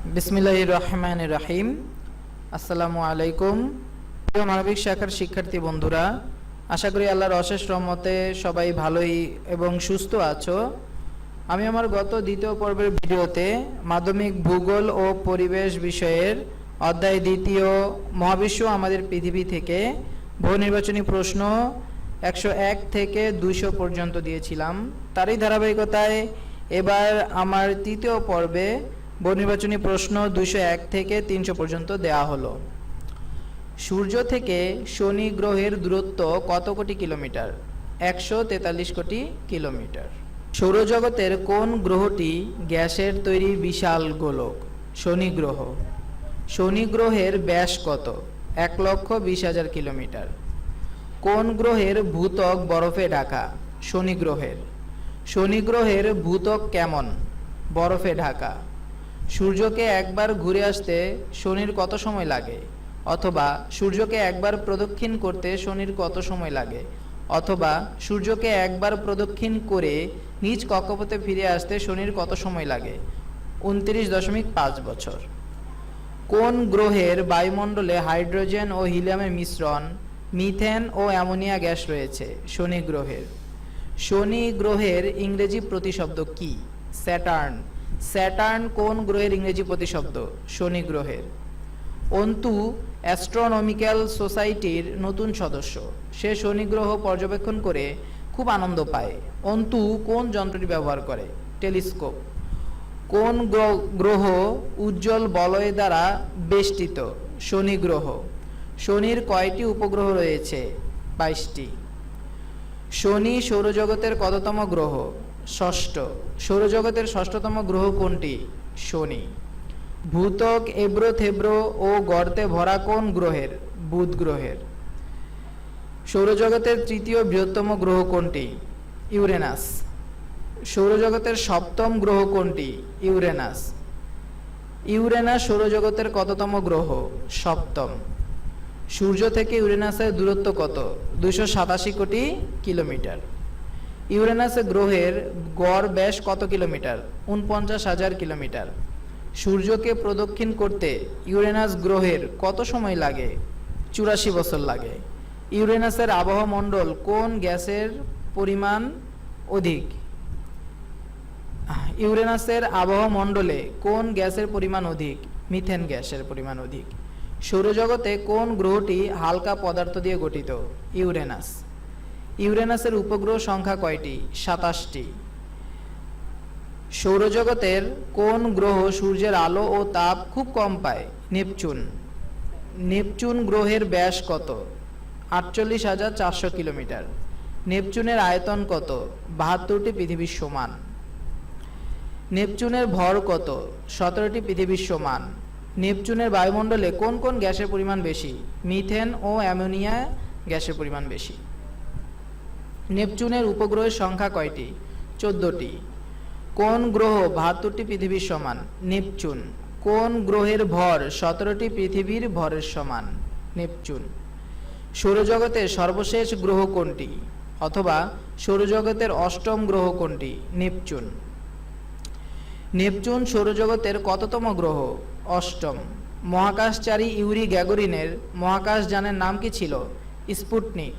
বিসমিল্লাহির রহমানির রহিম। আসসালামু আলাইকুম প্রিয় মানবিক শাখার শিক্ষার্থী বন্ধুরা, আশা করি আল্লাহর অশেষ রহমতে সবাই ভালোই এবং সুস্থ আছো। আমি আমার গত দ্বিতীয় পর্বের ভিডিওতে মাধ্যমিক ভূগোল ও পরিবেশ বিষয়ের অধ্যায় দ্বিতীয় মহাবিশ্ব আমাদের পৃথিবী থেকে বহু নির্বাচনী প্রশ্ন 101 থেকে 200 পর্যন্ত দিয়েছিলাম। তারই ধারাবাহিকতায় এবার আমার তৃতীয় পর্বে বহু নির্বাচনী প্রশ্ন 201 থেকে 300 পর্যন্ত দেয়া হলো। সূর্য থেকে শনি গ্রহের দূরত্ব কত কোটি কিলোমিটার? 143 কোটি কিলোমিটার। সৌরজগতের কোন গ্রহটি গ্যাসের তৈরি বিশাল গোলক? শনি গ্রহ। শনি গ্রহের ব্যাস কত? 1,20,000 কিলোমিটার। কোন গ্রহের ভূত্বক বরফে ঢাকা? শনি গ্রহের। শনি গ্রহের ভূত্বক কেমন? বরফে ঢাকা। সূর্যকে একবার ঘুরে আসতে শনির কত সময় লাগে? অথবা সূর্যকে একবার প্রদক্ষিণ করতে শনির কত সময় লাগে? অথবা সূর্যকে একবার প্রদক্ষিণ করে নিজ কক্ষপথে ফিরে আসতে শনির কত সময় লাগে? 29.5 বছর। কোন গ্রহের বায়ুমণ্ডলে হাইড্রোজেন ও হিলিয়ামের মিশ্রণ, মিথেন ও অ্যামোনিয়া গ্যাস রয়েছে? শনি গ্রহের। শনি গ্রহের ইংরেজি প্রতিশব্দ কি? স্যাটার্ন। স্যাটার্ন কোন গ্রহের ইংরেজি প্রতিশব্দ? শনি গ্রহের। অন্তু অ্যাস্ট্রোনমিক্যাল সোসাইটির নতুন সদস্য। সে শনি গ্রহ পর্যবেক্ষণ করে খুব আনন্দ পায়। অন্তু কোন যন্ত্রটি ব্যবহার করে? টেলিস্কোপ। কোন গ্রহ উজ্জ্বল বলয় দ্বারা বেষ্টিত? শনি গ্রহ। শনির কয়টি উপগ্রহ রয়েছে? 22টি। শনি সৌরজগতের কততম গ্রহ? ষষ্ঠ। সৌরজগতের ষষ্ঠতম গ্রহ কোনটি? শনি। ভূত্বক এব্রো থেব্রো ও গর্তে ভরা কোন গ্রহের? বুধ গ্রহের। সৌরজগতের তৃতীয় বৃহত্তম গ্রহ কোনটি? ইউরেনাস। সৌরজগতের সপ্তম গ্রহ কোনটি? ইউরেনাস। ইউরেনাস সৌরজগতের কততম গ্রহ? সপ্তম। সূর্য থেকে ইউরেনাসের দূরত্ব কত? 287 কোটি কিলোমিটার। ইউরেনাসের গ্রহের গড় ব্যাস কত কিলোমিটার? 49,000 কিলোমিটার। সূর্যকে প্রদক্ষিণ করতে ইউরেনাস গ্রহের কত সময় লাগে? 84 বছর লাগে। ইউরেনাসের আবহাওয়া মণ্ডল কোন গ্যাসের পরিমাণ অধিক? ইউরেনাসের আবহাওয়া মণ্ডলে কোন গ্যাসের পরিমাণ অধিক? মিথেন গ্যাসের পরিমাণ অধিক। সৌরজগতে কোন গ্রহটি হালকা পদার্থ দিয়ে গঠিত? ইউরেনাস। ইউরেনাসের উপগ্রহ সংখ্যা কয়টি? 27টি। সৌরজগতের কোন গ্রহ সূর্যের আলো ও তাপ খুব কম পায়? নেপচুন। নেপচুন গ্রহের ব্যাস কত? 48,400 কিলোমিটার। নেপচুনের আয়তন কত? 72টি পৃথিবীর সমান। নেপচুনের ভর কত? 17টি পৃথিবীর সমান। নেপচুনের বায়ুমণ্ডলে কোন কোন গ্যাসের পরিমাণ বেশি? মিথেন ও অ্যামোনিয়া গ্যাসের পরিমাণ বেশি। নেপচুনের উপগ্রহের সংখ্যা কয়টি? 14টি। কোন গ্রহ 72টি পৃথিবীর সমান? নেপচুন। কোন গ্রহের ভর 17টি পৃথিবীর ভরের সমান? নেপচুন। সৌরজগতের সর্বশেষ গ্রহ কোনটি? অথবা সৌরজগতের অষ্টম গ্রহ কোনটি? নেপচুন। নেপচুন সৌরজগতের কততম গ্রহ? অষ্টম। মহাকাশচারী ইউরি গ্যাগরিনের মহাকাশযানের নাম কি ছিল? স্পুটনিক।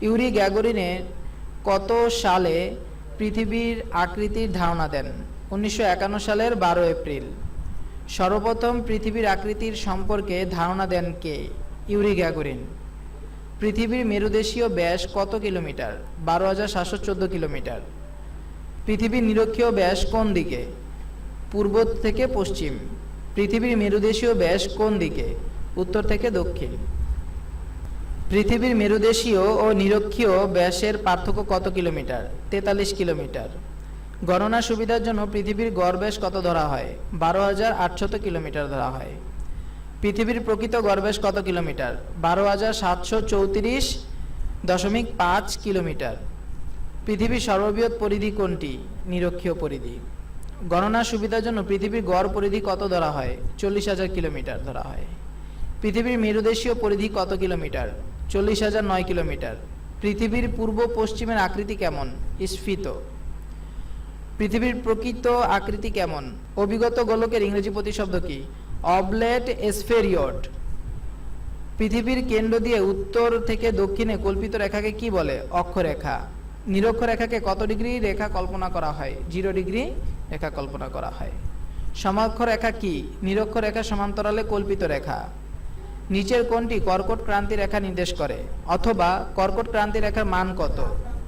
ইউরি গ্যাগরিনের কত সালে পৃথিবীর আকৃতির ধারণা দেন? 1951 সালের 12 এপ্রিল। সর্বপ্রথম পৃথিবীর আকৃতির সম্পর্কে ধারণা দেন কে? Yuri Gagarin. পৃথিবীর মেরুদেশীয় ব্যাস কত কিলোমিটার? 12,714 কিলোমিটার। পৃথিবীর নিরক্ষীয় ব্যাস কোন দিকে? পূর্ব থেকে পশ্চিম। পৃথিবীর মেরুদেশীয় ব্যাস কোন দিকে? উত্তর থেকে দক্ষিণ। পৃথিবীর মেরুদেশীয় ও নিরক্ষীয় ব্যাসের পার্থক্য কত কিলোমিটার? 43 কিলোমিটার। গণনা সুবিধার জন্য পৃথিবীর গড় ব্যাস কত ধরা হয়? 12,800 কিলোমিটার ধরা হয়। পৃথিবীর প্রকৃত গড় ব্যাস কত কিলোমিটার? 12,734.5 কিলোমিটার। পৃথিবীর সর্ববৃহৎ পরিধি কোনটি? নিরক্ষীয় পরিধি। গণনা সুবিধার জন্য পৃথিবীর গড় পরিধি কত ধরা হয়? 40,000 কিলোমিটার ধরা হয়। পৃথিবীর মেরুদেশীয় পরিধি কত কিলোমিটার? 40,009 কিলোমিটার। পৃথিবীর পূর্ব পশ্চিমের আকৃতি কেমন? স্ফীত। পৃথিবীর প্রকৃত আকৃতি কেমন? অভিগত গোলকের ইংরেজি প্রতিশব্দ কি? অবলেট স্ফেরিয়ড। পৃথিবীর কেন্দ্র দিয়ে উত্তর থেকে দক্ষিণে কল্পিত রেখাকে কি বলে? অক্ষরেখা। নিরক্ষরেখাকে কত ডিগ্রি রেখা কল্পনা করা হয়? 0 ডিগ্রি রেখা কল্পনা করা হয়। সমাক্ষরেখা কি? নিরক্ষরেখা সমান্তরালে কল্পিত রেখা। নিচের কোনটি কর্কট ক্রান্তি রেখা নির্দেশ করে? অথবা কর্কট ক্রান্তি রেখার মান কত?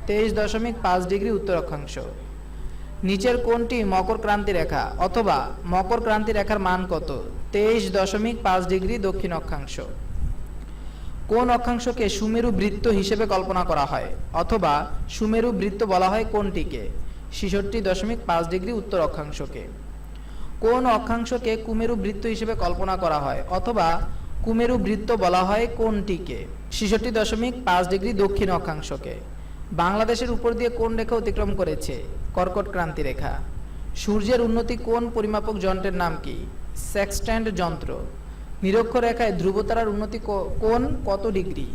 23.5 ডিগ্রি উত্তর অক্ষাংশ। নিচের কোনটি মকর ক্রান্তি রেখা? অথবা মকর ক্রান্তি রেখার মান কত? 23.5 ডিগ্রি দক্ষিণ অক্ষাংশ। কোন অক্ষাংশকে সুমেরু বৃত্ত হিসেবে কল্পনা করা হয়? অথবা সুমেরু বৃত্ত বলা হয় কোনটিকে? 66.5 ডিগ্রি উত্তর অক্ষাংশকে। কোন অক্ষাংশকে কুমেরু বৃত্ত হিসেবে কল্পনা করা হয়? অথবা কুমেরু বৃত্ত বলা হয় কোনটিকে? 66.5 ডিগ্রি দক্ষিণ অক্ষাংশকে। বাংলাদেশের উপর দিয়ে কোন রেখা অতিক্রম করেছে? কর্কট ক্রান্তি রেখা। সূর্যের উন্নতি কোন পরিমাপক যন্ত্রের নাম কি? সেক্সট্যান্ট যন্ত্র। নিরক্ষরেখায় ধ্রুবতারার উন্নতি কোন কত ডিগ্রি?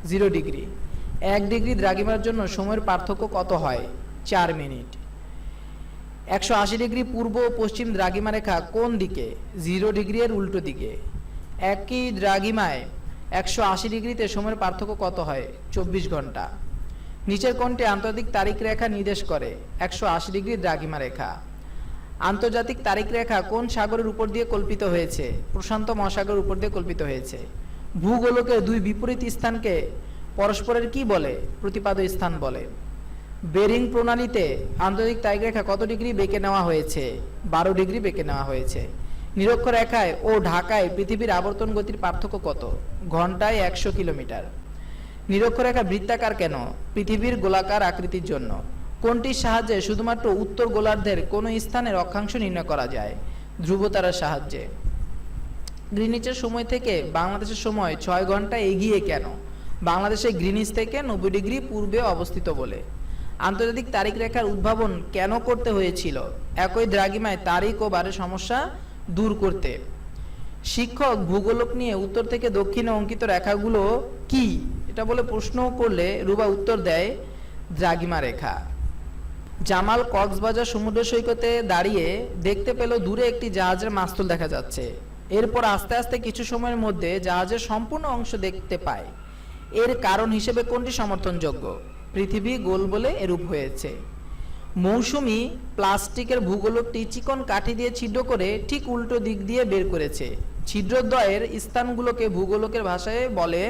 0 ডিগ্রি। 1 ডিগ্রি দ্রাঘিমার জন্য সময়ের পার্থক্য কত হয়? 4 মিনিট। 180 ডিগ্রি পূর্ব ও পশ্চিম দ্রাঘিমা রেখা কোন দিকে? 0 ডিগ্রি এর উল্টো দিকে। একই দ্রাঘিমায় 180 ডিগ্রিতে সময়ের পার্থক্য কত হয়? 24 ঘন্টা। নিচের কোনটি আন্তর্জাতিক তারিখ রেখা নির্দেশ করে? 180 ডিগ্রি দ্রাঘিমা রেখা। আন্তর্জাতিক তারিখ রেখা কোন সাগরের উপর দিয়ে কল্পিত হয়েছে? প্রশান্ত মহাসাগরের উপর দিয়ে কল্পিত হয়েছে। ভূগোলকের দুই বিপরীত স্থানকে পরস্পরের কি বলে? প্রতিপাদ স্থান বলে। বেরিং প্রণালীতে আন্তর্জাতিক তারিখ রেখা কত ডিগ্রি বেঁকে নেওয়া হয়েছে? 12 ডিগ্রি বেঁকে নেওয়া হয়েছে। নিরক্ষরেখায় ও ঢাকায় পৃথিবীর আবর্তন গতির পার্থক্য কত? ঘন্টায় 100 কিলোমিটার। নিরক্ষরেখা বৃত্তাকার কেন? পৃথিবীর গোলাকার আকৃতির জন্য। কোনটির সাহায্যে শুধুমাত্র উত্তর গোলার্ধের কোন স্থানের অক্ষাংশ নির্ণয় করা যায়? ধ্রুবতারার সাহায্যে। গ্রিনিচের সময় থেকে বাংলাদেশের সময় 6 ঘন্টা এগিয়ে কেন? বাংলাদেশে গ্রিনিচ থেকে 90 ডিগ্রি পূর্বে অবস্থিত বলে। আন্তর্জাতিক তারিখ রেখার উদ্ভাবন কেন করতে হয়েছিল? একই দ্রাঘিমায় তারিখ ও বারের সমস্যা দূর করতে। শিক্ষক ভূগোলক নিয়ে উত্তর থেকে দক্ষিণে অঙ্কিত রেখাগুলো কি? এটা বলে প্রশ্ন করলে রুবা উত্তর দেয় দ্রাঘিমা রেখা। জামাল কক্সবাজার সমুদ্র সৈকতে দাঁড়িয়ে দেখতে পেল দূরে একটি জাহাজের মাস্তুল দেখা যাচ্ছে। এরপর আস্তে আস্তে কিছু সময়ের মধ্যে জাহাজের সম্পূর্ণ অংশ দেখতে পায়। এর কারণ হিসেবে কোনটি সমর্থনযোগ্য? পৃথিবী গোল বলে এরূপ হয়েছে। মৌসুমী প্লাস্টিকের ভূগোলকটি চিকন কাঠি দিয়ে ছিদ্র করে ঠিক উল্টো দিক দিয়ে বের করেছে। ছিদ্রদ্বয়ের স্থানগুলোকে ভূগোলকের ভাষায় বলে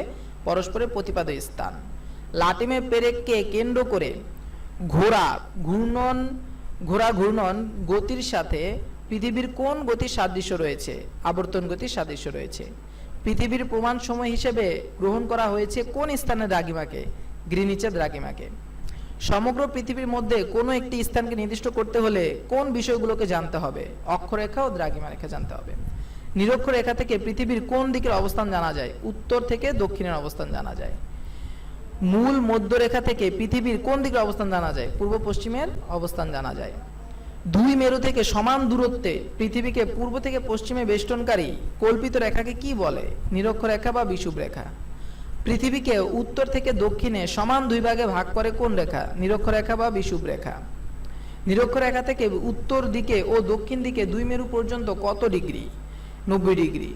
পরস্পরের প্রতিপাদ স্থান। লাটিমের পেরেককে কেন্দ্র করে ঘোড়া ঘূর্ণন গতির সাথে পৃথিবীর কোন গতির সাদৃশ্য রয়েছে? আবর্তন গতির সাদৃশ্য রয়েছে। পৃথিবীর প্রমাণ সময় হিসেবে গ্রহণ করা হয়েছে কোন স্থানের দ্রাঘিমাকে? গ্রিনিচের দ্রাঘিমাকে। সমগ্র পৃথিবীর মধ্যে কোনো একটি স্থানকে নির্দিষ্ট করতে হলে কোন বিষয়গুলোকে জানতে হবে? অক্ষরেখা ও দ্রাঘিমা রেখা জানতে হবে। নিরক্ষরেখা থেকে পৃথিবীর কোন দিকের অবস্থান জানা যায়? উত্তর থেকে দক্ষিণের অবস্থান জানা যায়। মূল মধ্যরেখা থেকে পৃথিবীর কোন দিকের অবস্থান জানা যায়? পূর্ব পশ্চিমের অবস্থান জানা যায়। দুই মেরু থেকে সমান দূরত্বে পৃথিবীকে পূর্ব থেকে পশ্চিমে বেষ্টনকারী কল্পিত রেখাকে কি বলে? নিরক্ষরেখা বা বিষুব রেখা। পৃথিবীকে উত্তর থেকে দক্ষিণে সমান দুই ভাগে ভাগ করে কোন রেখা? নিরক্ষরেখা বা বিষুব রেখা। নিরক্ষরেখা থেকে উত্তর দিকে ও দক্ষিণ দিকে দুই মেরু পর্যন্ত কত ডিগ্রি? 90 ডিগ্রি।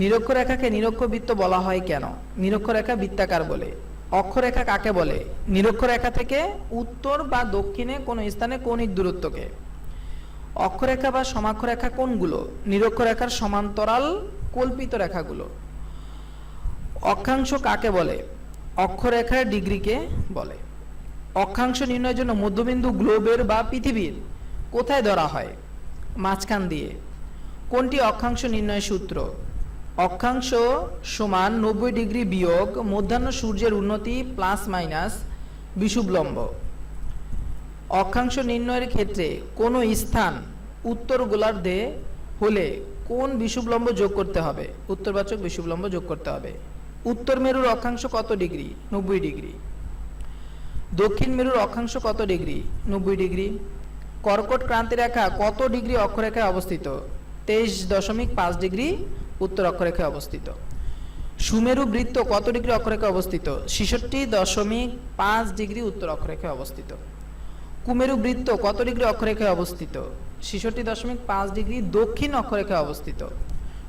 নিরক্ষরেখাকে নিরক্ষবৃত্ত বলা হয় কেন? নিরক্ষরেখা বৃত্তাকার বলে। অক্ষরেখা কাকে বলে? নিরক্ষরেখা থেকে উত্তর বা দক্ষিণে কোন স্থানে কৌণিক দূরত্বকে। অক্ষরেখা বা সমাক্ষরেখা কোনগুলো? নিরক্ষরেখার সমান্তরাল কল্পিত রেখাগুলো। অক্ষাংশ কাকে বলে? অক্ষরেখার ডিগ্রিকে বলে। অক্ষাংশ নির্ণয়ের জন্য মধ্যবিন্দু গ্লোবের বা পৃথিবীর কোথায় ধরা হয়? মাঝখান দিয়ে। কোনটি অক্ষাংশ নির্ণয়ের সূত্র? অক্ষাংশ সমান 90 ডিগ্রি বিয়োগ মধ্যাহ্ন সূর্যের উন্নতি প্লাস মাইনাস বিষুব লম্ব। অক্ষাংশ নির্ণয়ের ক্ষেত্রে কোনো স্থান উত্তর গোলার্ধে হলে কোন বিষুব লম্ব যোগ করতে হবে? উত্তরবাচক বিষুব লম্ব যোগ করতে হবে। উত্তর মেরুর অক্ষাংশ কত ডিগ্রি? 90 ডিগ্রি। দক্ষিণ মেরুর অক্ষাংশ কত ডিগ্রি? 90 ডিগ্রি। কর্কট ক্রান্তি রেখা কত ডিগ্রি অক্ষরেখায় অবস্থিত? 23.5 ডিগ্রি উত্তর অক্ষরেখায় অবস্থিত। সুমেরু বৃত্ত কত ডিগ্রি অক্ষরেখায় অবস্থিত? 66.5 ডিগ্রি উত্তর অক্ষরেখায় অবস্থিত। কুমেরু বৃত্ত কত ডিগ্রি অক্ষরেখায় অবস্থিত? 66.5 ডিগ্রি দক্ষিণ অক্ষরেখায় অবস্থিত।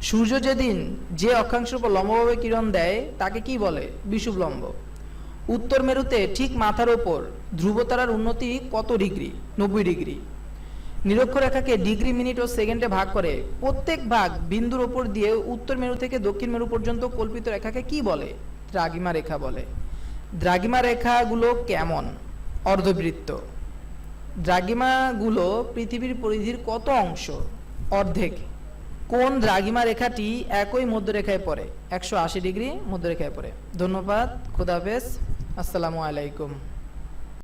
সূর্য যেদিন যে অক্ষাংশের উপর লম্বভাবে কিরণ দেয় তাকে কি বলে? বিষুব লম্ব। উত্তর মেরুতে ঠিক মাথার ওপর ধ্রুবতারার উন্নতি কত ডিগ্রি? 90 ডিগ্রি। নিরক্ষরেখাকে ডিগ্রি, মিনিট ও সেকেন্ডে ভাগ করে প্রত্যেক ভাগ বিন্দুর ওপর দিয়ে উত্তর মেরু থেকে দক্ষিণ মেরু পর্যন্ত কল্পিত রেখাকে কি বলে? দ্রাঘিমা রেখা বলে। দ্রাঘিমা রেখাগুলো কেমন? অর্ধবৃত্ত। দ্রাঘিমাগুলো পৃথিবীর পরিধির কত অংশ? অর্ধেক। কোন দ্রাঘিমা রেখাটি একই মধ্যরেখায় পড়ে? 180 ডিগ্রি মধ্যরেখায় পড়ে। ধন্যবাদ। খোদা হাফেজ। আসসালামু আলাইকুম।